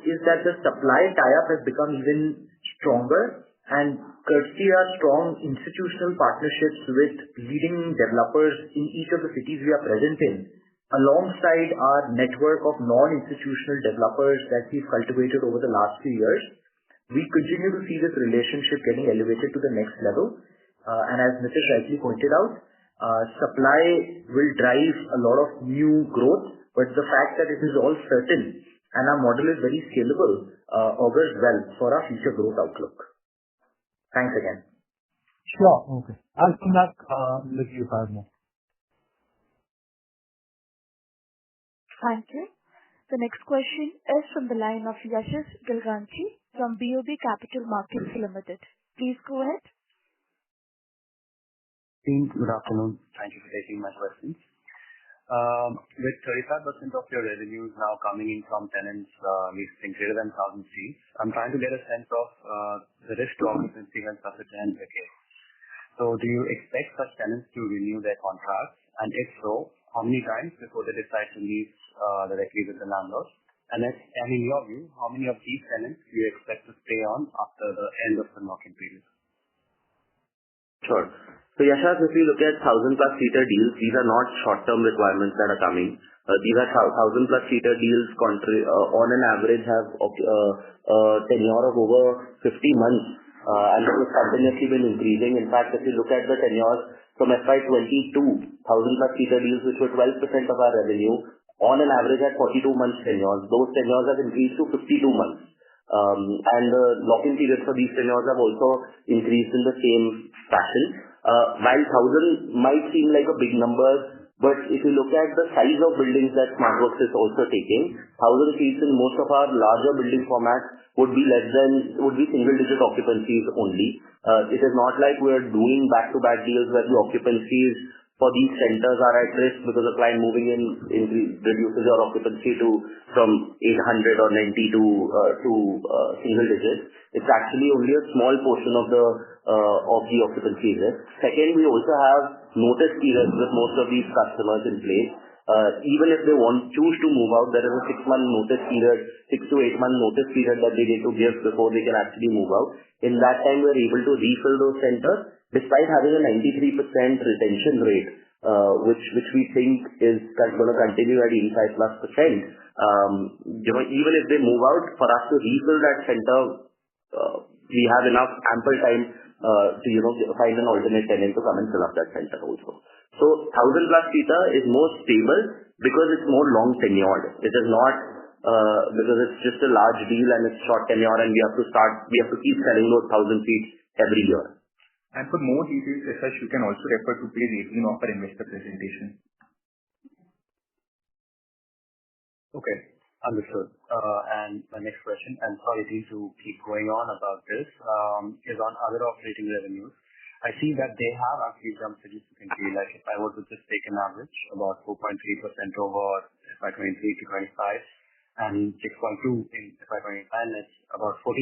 D: is that the supply tie-up has become even stronger, and courtesy our strong institutional partnerships with leading developers in each of the cities we are present in, alongside our network of non-institutional developers that we've cultivated over the last few years, we continue to see this relationship getting elevated to the next level. And as Nitish rightly pointed out, supply will drive a lot of new growth, but the fact that it is all certain and our model is very scalable augurs well for our future growth outlook. Thanks again.
L: Sure. Okay. I'll come back with you, Parmo.
A: Thank you. The next question is from the line of Yashish Gilganchi from BOB Capital Markets Limited. Please go ahead.
M: Good afternoon. Thank you for taking my questions. With 35% of your revenues now coming in from tenants leasing greater than 1,000 seats, I'm trying to get a sense of the risk to occupancy when such a tenant vacates. So do you expect such tenants to renew their contracts? And if so, how many times before they decide to lease directly with the landlord? And in your view, how many of these tenants do you expect to stay on after the end of the lock-in period?
C: Sure. So Yashas, if you look at 1,000+ seater deals, these are not short-term requirements that are coming. These are 1,000+ seater deals on an average have a tenure of over 50 months, and it has continuously been increasing. In fact, if you look at the tenures from FY22, 1,000+ seater deals, which were 12% of our revenue, on an average had 42 months tenures. Those tenures have increased to 52 months. And the lock-in period for these tenures have also increased in the same fashion. While 1,000 might seem like a big number, but if you look at the size of buildings that Smartworks is also taking, 1,000 seats in most of our larger building formats would be single-digit occupancies only. It is not like we're doing back-to-back deals where the occupancies for these centers are at risk because a client moving in reduces your occupancy from 800 or 90 to single digits. It's actually only a small portion of the occupancy risk. Second, we also have notice periods with most of these customers in place. Even if they choose to move out, there is a 6-month notice period, 6 to 8 month notice period that they need to give before they can actually move out. In that time, we're able to refill those centers despite having a 93% retention rate, which we think is going to continue at 85+%. Even if they move out, for us to refill that center, we have enough ample time to find an alternate tenant to come and fill up that center also. So 1,000+ seater is more stable because it's more long tenured. It is not because it's just a large deal and it's short tenure, and we have to keep selling those 1,000 seats every year.
G: And for more details, Yashish, you can also refer to page 18 of our investor presentation.
M: Okay. Understood. And my next question, and sorry to keep going on about this, is on other operating revenues. I see that they have actually jumped significantly. Like if I were to just take an average, about 4.3% over FY23 to 25, and 6.2 in FY25, and it's about 14%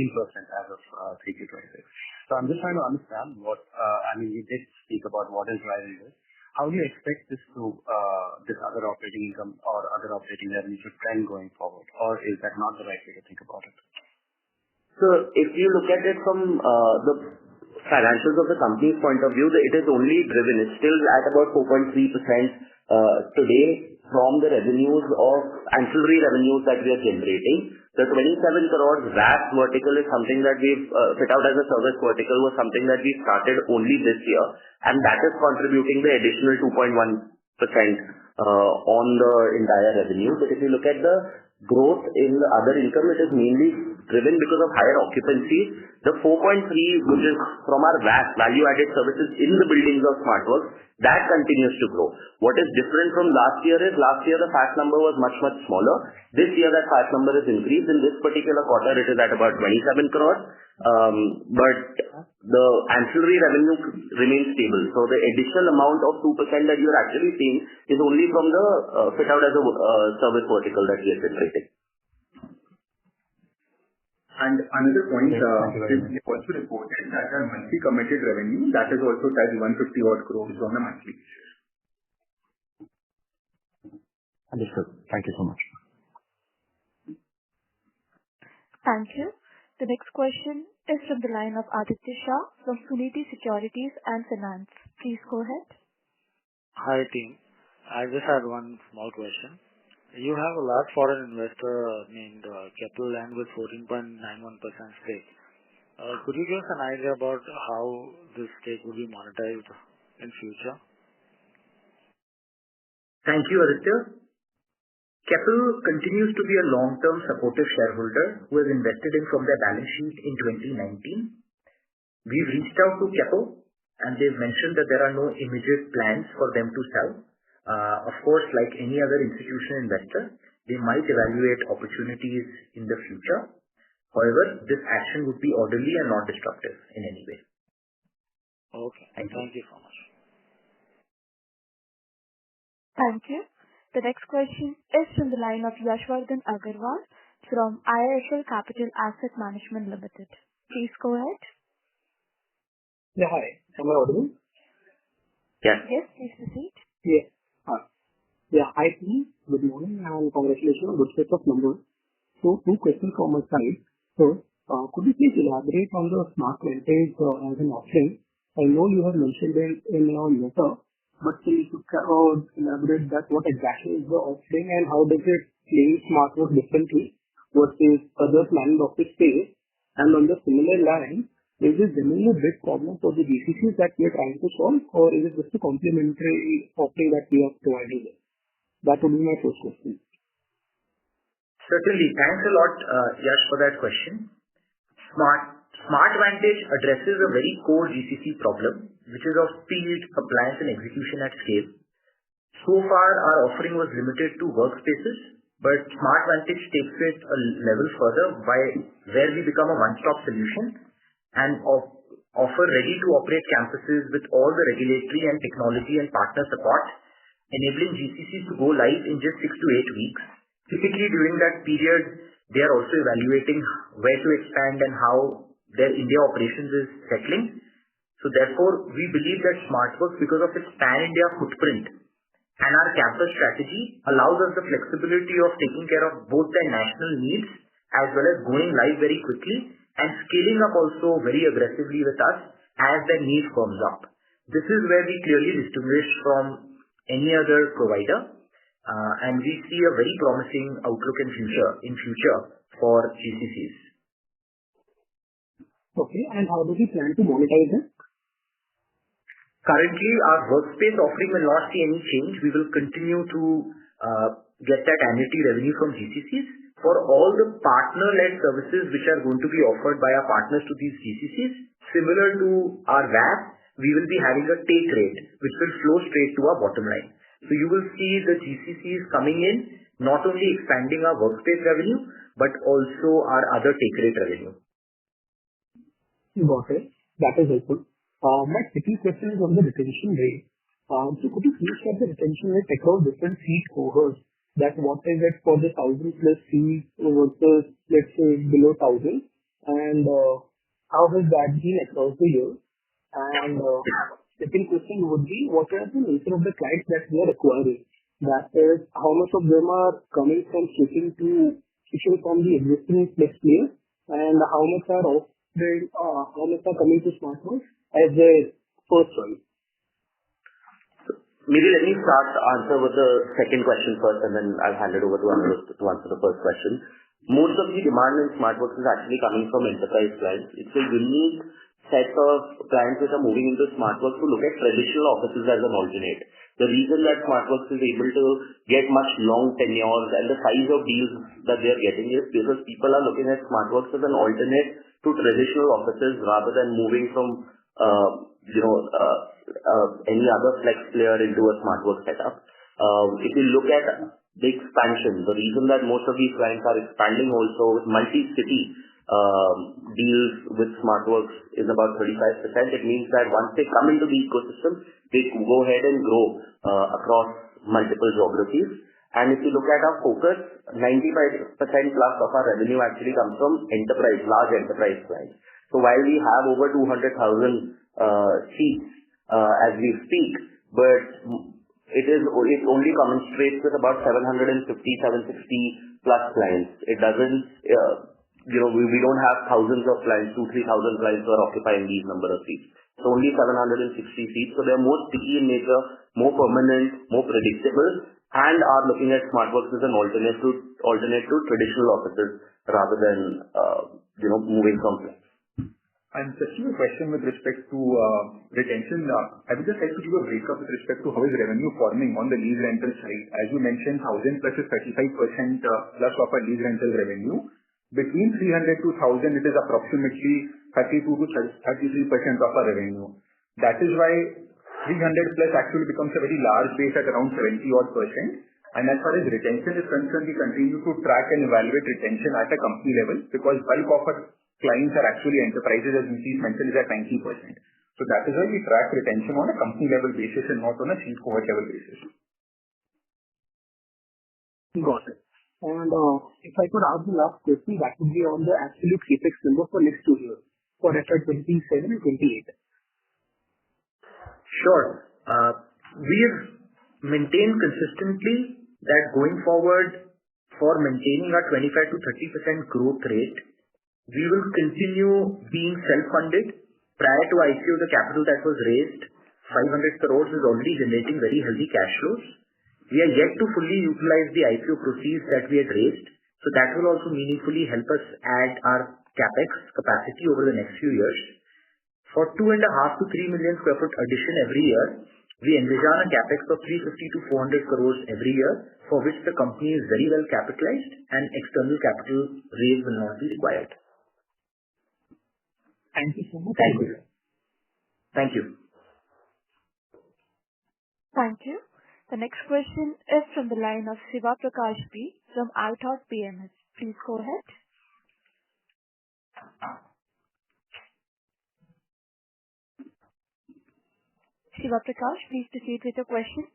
M: as of 3 to 26. So I'm just trying to understand what, you did speak about what is driving this. How do you expect this other operating income or other operating revenue to trend going forward? Or is that not the right way to think about it?
C: So if you look at it from the financials of the company's point of view, it is only driven. It's still at about 4.3% today from the revenues of ancillary revenues that we are generating. The 27 crores VAS vertical is something that we've fit out as a service vertical, was something that we started only this year, and that is contributing the additional 2.1% on the entire revenue. But if you look at the growth in the other income, it is mainly driven because of higher occupancy. The 4.3, which is from our VAS, value-added services in the buildings of Smartworks, that continues to grow. What is different from last year is, last year the FAS number was much, much smaller. This year that FAS number is increased. In this particular quarter, it is at about 27 crores. But the ancillary revenue remains stable. So the additional amount of 2% that you're actually seeing is only from the fit out as a service vertical that we are generating.
G: And another point, we also reported that our monthly committed revenue, that is also touched 150 odd crores on a monthly basis.
M: Understood. Thank you so much.
A: Thank you. The next question is from the line of Aditya Shah from Sunidhi Securities and Finance. Please go ahead.
N: Hi team. I just had one small question. You have a large foreign investor named Keppel Land with 14.91% stake. Could you give us an idea about how this stake will be monetized in future?
D: Thank you, Aditya. Keppel continues to be a long-term supportive shareholder who has invested in from their balance sheet in 2019. We've reached out to Keppel and they've mentioned that there are no immediate plans for them to sell. Of course, like any other institutional investor, they might evaluate opportunities in the future. However, this action would be orderly and not disruptive in any way.
N: Okay. Thank you so much.
A: Thank you. The next question is from the line of Yashwardhan Agarwal from IIFL Capital Asset Management Limited. Please go ahead.
O: Yeah, hi. Am I audible?
C: Yes.
A: Yes, please proceed.
O: Yes. Yeah, hi team. Good morning and congratulations on good set of numbers. So, two questions from my side. First, could you please elaborate on the Smart Vantage as an offering? I know you have mentioned it in your letter, but can you elaborate that what exactly is the offering and how does it play Smartworks differently versus other planning office space? And on the similar line, is this generally a big problem for the GCCs that we are trying to solve, or is it just a complementary offering that we are providing? That would be my first question.
D: Certainly. Thanks a lot, Yash, for that question. Smart Vantage addresses a very core GCC problem, which is of field, compliance and execution at scale. So far, our offering was limited to workspaces, but Smart Vantage takes it a level further by where we become a one-stop solution and offer ready-to-operate campuses with all the regulatory and technology and partner support, enabling GCCs to go live in just 6 to 8 weeks. Typically, during that period, they are also evaluating where to expand and how their India operations is settling. So therefore, we believe that Smartworks, because of its pan-India footprint and our campus strategy, allows us the flexibility of taking care of both their national needs as well as going live very quickly and scaling up also very aggressively with us as their need firms up. This is where we clearly distinguish from any other provider, and we see a very promising outlook in future for GCCs.
O: Okay, and how do we plan to monetize it?
D: Currently, our workspace offering will not see any change. We will continue to get that annuity revenue from GCCs. For all the partner-led services which are going to be offered by our partners to these GCCs, similar to our VAS, we will be having a take rate which will flow straight to our bottom line. So you will see the GCCs coming in not only expanding our workspace revenue, but also our other take rate revenue.
O: Got it. That is helpful. My second question is on the retention rate. So could you please share the retention rate across different seat cohorts? That what is it for the 1,000 plus seats versus, let's say, below 1,000? And how has that been across the year? And second question would be, what are the nature of the clients that we are acquiring? That is, how much of them are coming from switching from the existing Flex player, and how much are coming to Smartworks as a first choice?
C: Maybe let me start to answer with the second question first, and then I'll hand it over to Anirudh to answer the first question. Most of the demand in Smartworks is actually coming from enterprise clients. It's a unique set of clients which are moving into Smartworks to look at traditional offices as an alternate. The reason that Smartworks is able to get much long tenures and the size of deals that they are getting is because people are looking at Smartworks as an alternate to traditional offices rather than moving from any other flex player into a Smartworks setup. If you look at the expansion, the reason that most of these clients are expanding also with multi-city deals with Smartworks is about 35%. It means that once they come into the ecosystem, they go ahead and grow across multiple geographies. And if you look at our focus, 95% plus of our revenue actually comes from large enterprise clients. So while we have over 200,000 seats as we speak, but it only commensurates with about 750, 760 plus clients. It doesn't, we don't have thousands of clients, 2,000, 3,000 clients who are occupying these number of seats. So only 760 seats. So they're more sticky in nature, more permanent, more predictable, and are looking at Smartworks as an alternate to traditional offices rather than moving from flex.
G: And just a question with respect to retention, I would just like to give a breakup with respect to how is revenue forming on the lease rental side. As you mentioned, 1,000 plus is 35% plus of our lease rental revenue. Between 300 to 1,000, it is approximately 32 to 33% of our revenue. That is why 300 plus actually becomes a very large base at around 70 odd %. And as far as retention is concerned, we continue to track and evaluate retention at a company level because bulk of our clients are actually enterprises, as Nitish mentioned, is at 90%. So that is why we track retention on a company level basis and not on a seat cohort level basis.
O: Got it. And if I could ask the last question, that would be on the absolute CapEx number for next 2 years, for FY27 and 28.
D: Sure. We have maintained consistently that going forward, for maintaining our 25 to 30% growth rate, we will continue being self-funded. Prior to IPO, the capital that was raised, 500 crores, is already generating very healthy cash flows. We are yet to fully utilize the IPO proceeds that we had raised, so that will also meaningfully help us add our capex capacity over the next few years. For 2.5 to 3 million square foot addition every year, we envision a capex of 350 to 400 crores every year, for which the company is very well capitalized and external capital raise will not be required.
O: Thank you so much.
D: Thank you. Thank you.
A: Thank you. The next question is from the line of Shiva Prakash B from iThought PMS. Please go ahead. Shiva Prakash, please proceed with your question.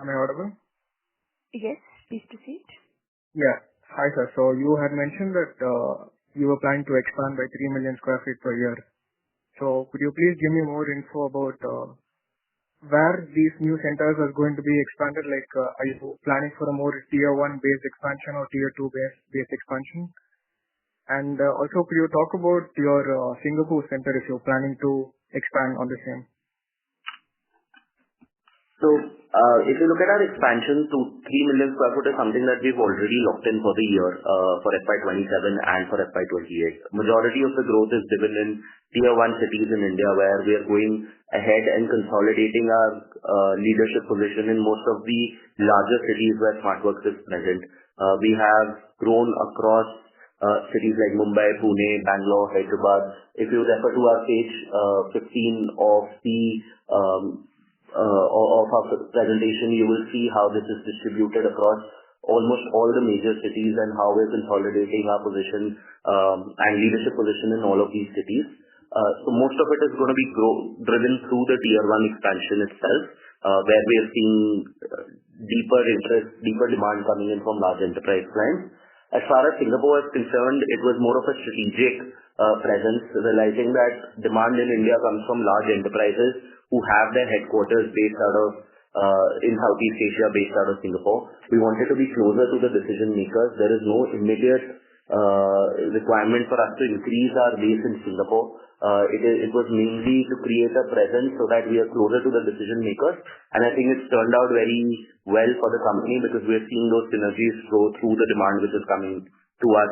P: Am I audible?
A: Yes, please proceed.
P: Yeah. Hi, sir. So you had mentioned that you were planning to expand by 3 million square feet per year. So could you please give me more info about where these new centers are going to be expanded? Like, are you planning for a more tier 1 based expansion or tier 2 based expansion? And also, could you talk about your Singapore center if you're planning to expand on the same?
C: So, if you look at our expansion to 3 million square foot is something that we've already locked in for the year, for FY27 and for FY28. Majority of the growth is driven in tier 1 cities in India, where we are going ahead and consolidating our leadership position in most of the larger cities where Smartworks is present. We have grown across cities like Mumbai, Pune, Bangalore, Hyderabad. If you refer to our page 15 of the of our presentation, you will see how this is distributed across almost all the major cities and how we're consolidating our position and leadership position in all of these cities. So most of it is going to be driven through the Tier 1 expansion itself, where we are seeing deeper interest, deeper demand coming in from large enterprise clients. As far as Singapore is concerned, it was more of a strategic presence, realizing that demand in India comes from large enterprises who have their headquarters based out of in Southeast Asia, based out of Singapore. We wanted to be closer to the decision makers. There is no immediate requirement for us to increase our base in Singapore. It was mainly to create a presence so that we are closer to the decision makers. And I think it's turned out very well for the company because we are seeing those synergies flow through the demand which is coming to us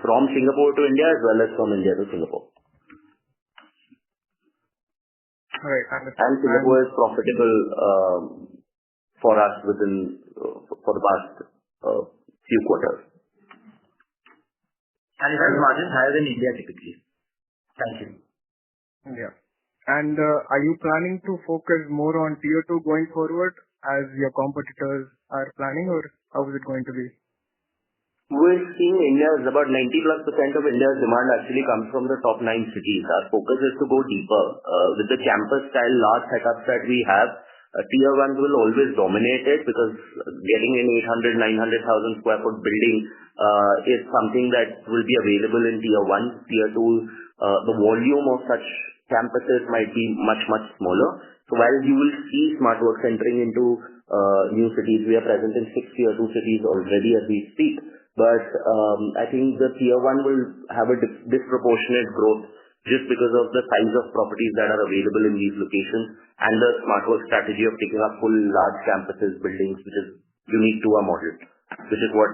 C: from Singapore to India as well as from India to Singapore.
P: Right.
C: And Singapore is profitable for us for the past few quarters.
D: And it has margins higher than India typically. Thank you.
P: Yeah. And are you planning to focus more on Tier 2 going forward as your competitors are planning, or how is it going to be?
C: We're seeing India is about 90+% of India's demand actually comes from the top 9 cities. Our focus is to go deeper. With the campus-style large setups that we have, Tier 1 will always dominate it because getting an 800,000-900,000 square foot building is something that will be available in Tier 1. Tier 2, the volume of such campuses might be much, much smaller. So while you will see Smartworks entering into new cities, we are present in 6 Tier 2 cities already as we speak. But I think the Tier 1 will have a disproportionate growth just because of the size of properties that are available in these locations and the Smartworks strategy of taking up full large campuses, buildings, which is unique to our model, which is what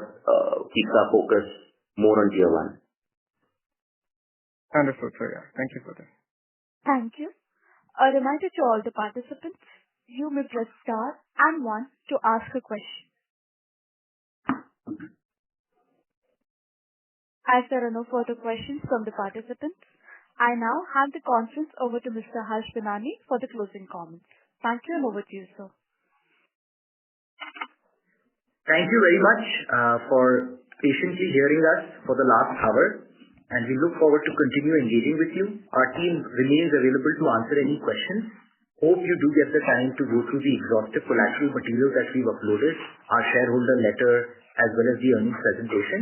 C: keeps our focus more on Tier 1.
P: Understood, sir. Yeah. Thank you for that.
A: Thank you. A reminder to all the participants, you may press star and 1 to ask a question. As there are no further questions from the participants, I now hand the conference over to Mr. Harsh Binani for the closing comments. Thank you, and over to you, sir.
D: Thank you very much for patiently hearing us for the last hour, and we look forward to continue engaging with you. Our team remains available to answer any questions. Hope you do get the time to go through the exhaustive collateral materials that we've uploaded, our shareholder letter, as well as the earnings presentation.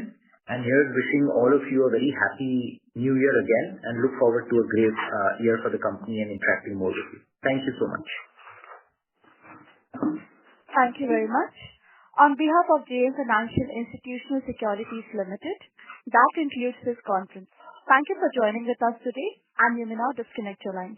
D: And here's wishing all of you a very happy new year again, and look forward to a great year for the company and interacting more with you. Thank you so much.
A: Thank you very much. On behalf of JM Financial Institutional Securities Limited, that concludes this conference. Thank you for joining with us today, and you may now disconnect your lines.